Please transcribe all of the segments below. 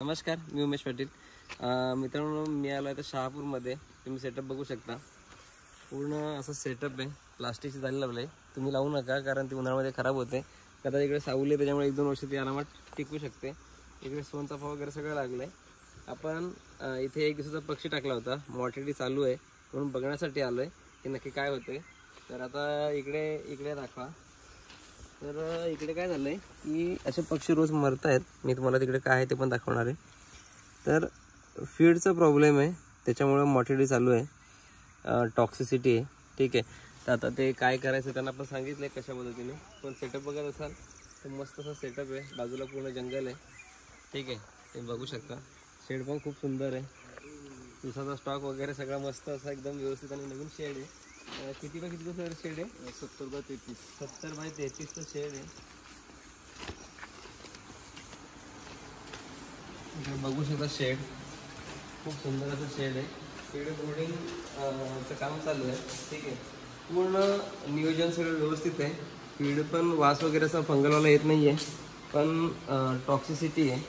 नमस्कार, मी उमेश पाटील. मित्रांनो, मी आलो आहे तर शहापूरमध्ये. तुम्ही सेटअप बघू शकता. पूर्ण असं सेटअप आहे. प्लास्टिकची जाळी लावलं आहे. तुम्ही लावू नका, कारण ती उन्हाळ्यामध्ये खराब होते. कदाचित इकडे सावली आहे, त्याच्यामुळे 1-2 वर्ष ती आरामात टिकू शकते. इकडे सोनचाफा वगैरे सगळं लागलं आहे. आपण इथे एक दिवसाचा पक्षी टाकला होता. मॉर्टिलिटी चालू आहे म्हणून बघण्यासाठी आलो आहे की नक्की काय होते. तर आता इकडे दाखवा. तर इकडे काय झालं आहे की असे पक्षी रोज मरत आहेत. मी तुम्हाला तिकडे काय आहे ते पण दाखवणार आहे. तर फीडचा प्रॉब्लेम आहे, त्याच्यामुळं मॉर्टिलिटी चालू आहे, टॉक्सिसिटी आहे. ठीक आहे. तर आता ते काय करायचं त्यांना पण सांगितलं आहे कशा पद्धतीने. पण सेटअप बघत असाल तर मस्त असा सेटअप आहे. बाजूला पूर्ण जंगल आहे. ठीक आहे, ते बघू शकता. शेड पण खूप सुंदर आहे. दिवसाचा स्टॉक वगैरे सगळा मस्त असा एकदम व्यवस्थित आणि नवीन शेड आहे. किती बाय कितीचं सर शेड आहे? 70 बाय 33. 70 बाय 33चं शेड आहे. इकडे बघू शकता शेड, खूप सुंदर असं शेड आहे. इकडे बोर्डिंगचं काम चालू आहे. ठीक आहे. पूर्ण नियोजन सगळं व्यवस्थित आहे. फीड पण वास वगैरे असा फंगलवाला येत नाही आहे, पण टॉक्सिसिटी आहे.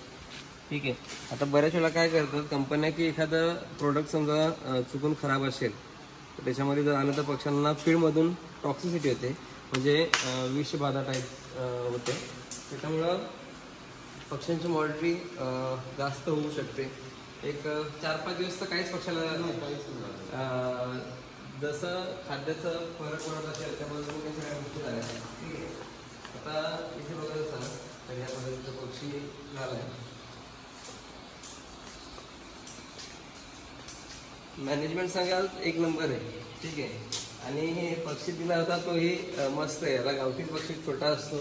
ठीक आहे. आता बऱ्याच वेळा काय करतात कंपन्या की एखादं प्रोडक्ट समजा चुकून खराब असेल तर त्याच्यामध्ये जर आलं तर पक्ष्यांना फीडमधून टॉक्सिसिटी होते, म्हणजे विषबाधा टाईप होते. त्याच्यामुळं पक्ष्यांची मॉर्टिलिटी जास्त होऊ शकते. एक 4-5 दिवस तर काहीच पक्षाला जसं खाद्याचं फरक पडत असेल त्यामध्ये काही सगळ्या गोष्टी झाल्या. ठीक आहे. आता इथे बघत असाल तर या पद्धतीचा पक्षी झाला आहे. मॅनेजमेंट सांगाल 1 नंबर आहे. ठीक आहे. आणि हे पक्षी दिला होता तोही मस्त आहे. याला गावठी पक्षी छोटा असतो,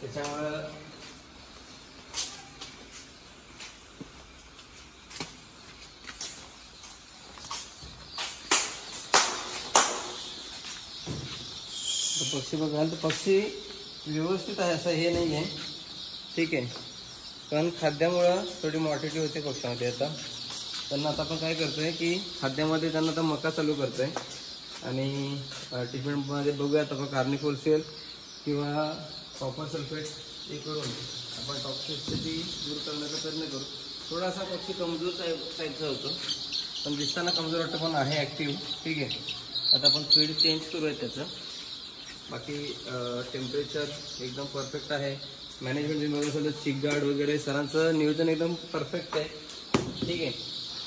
त्याच्यामुळं पक्षी बघाल तर पक्षी व्यवस्थित आहे, असं हे नाही आहे. ठीक आहे. पण खाद्यामुळं थोडी मॉर्टिलिटी होते पक्ष्यामध्ये. आता त्यांना आता आपण काय करतोय की खाद्यामध्ये त्यांना आता मका चालू करतोय आणि टिफिनमध्ये बघूया आता आपण कार्निफोल किंवा कॉपर सल्फेट हे करून आपण टॉक्सिसिटी दूर करण्याचा प्रयत्न करू. थोडासा पक्षी कमजोर टाईपचा होतो, पण दिसताना कमजोर वाटतं, पण आहे ॲक्टिव्ह. ठीक आहे. आता आपण फीड चेंज करूया त्याचं. बाकी टेम्परेचर एकदम परफेक्ट आहे. मॅनेजमेंट बघत असेल तर चिकगार्ड वगैरे सरांचं नियोजन एकदम परफेक्ट आहे. ठीक आहे.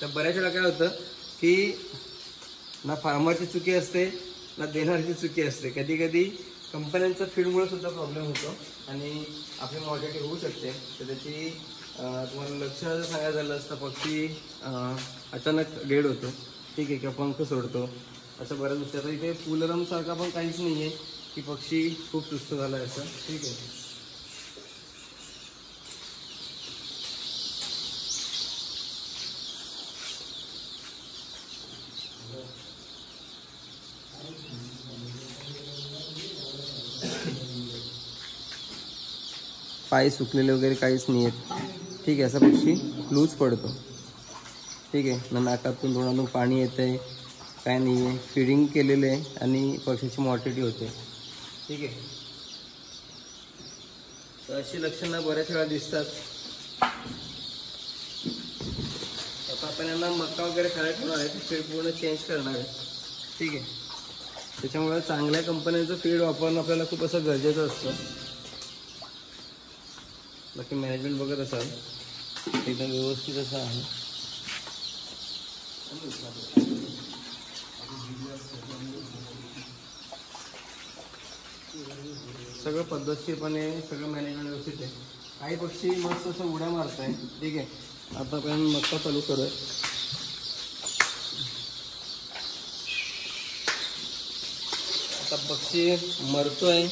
तर बऱ्याच वेळा काय होतं की ना फार्मरची चुकी असते ना देणाऱ्याची चुकी असते. कधी कधी कंपन्यांच्या फीडमुळे सुद्धा प्रॉब्लेम होतो आणि आपली मॉर्टिलिटी होऊ शकते. तर त्याची तुम्हाला लक्ष सांगायचं झालं असतं, पक्षी अचानक डेड होतो. ठीक आहे. किंवा पंख सोडतो, असं बऱ्याच गोष्टी. आता इथे फुलरमसारखा पण काहीच नाही आहे की पक्षी खूप सुस्त झाला आहे असं. ठीक आहे. पाय सुकलेले वगैरे काहीच नाही आहेत. ठीक आहे. असा पक्षी लूज पडतो. ठीक आहे. ना नाकातून तोंडातून पाणी येतं आहे, काय नाही आहे. फिडिंग केलेलं आहे आणि पक्षीची मॉर्टिलिटी होते. ठीक आहे. तर अशी लक्षणं बऱ्याच वेळा दिसतात. आता आपण यांना मका वगैरे खायला ठेवणार आहे, फीड पूर्ण चेंज करणार आहे. ठीक आहे. त्याच्यामुळे चांगल्या कंपन्यांचं फीड वापरणं आपल्याला खूप असं गरजेचं असतं. बाकी मॅनेजमेंट बघत असाल एकदम व्यवस्थित असं आहे. सगळं पद्धतशीरपणे सगळं मॅनेजमेंट व्यवस्थित आहे. काही पक्षी मस्त असं उड्या मारत आहे. ठीक आहे. आता आपण मक्का चालू करूया. आता पक्षी मरतोय,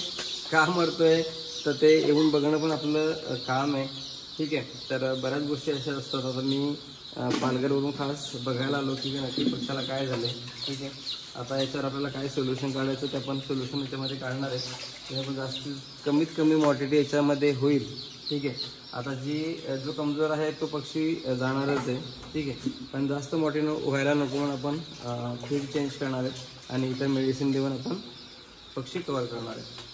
का मरतोय तर ते येऊन बघणं पण आपलं काम आहे. ठीक आहे. तर बऱ्याच गोष्टी अशा असतात. आता मी पालघरवरून खास बघायला आलो की नक्की पक्षाला काय झालं आहे. ठीक आहे. आता याच्यावर आपल्याला काय सोल्युशन काढायचं ते आपण सोल्युशन याच्यामध्ये काढणार आहे. त्याच्यामुळे जास्तीत कमीत कमी मॉर्टिलिटी याच्यामध्ये होईल. ठीक आहे. आता जो कमजोर आहे तो पक्षी जाणारच आहे. ठीक आहे. पण जास्त मॉर्टिलिटी व्हायला नको म्हणून आपण फीड चेंज करणार आहे आणि इतर मेडिसिन देऊन आपण पक्षी कव्हर करणार आहे.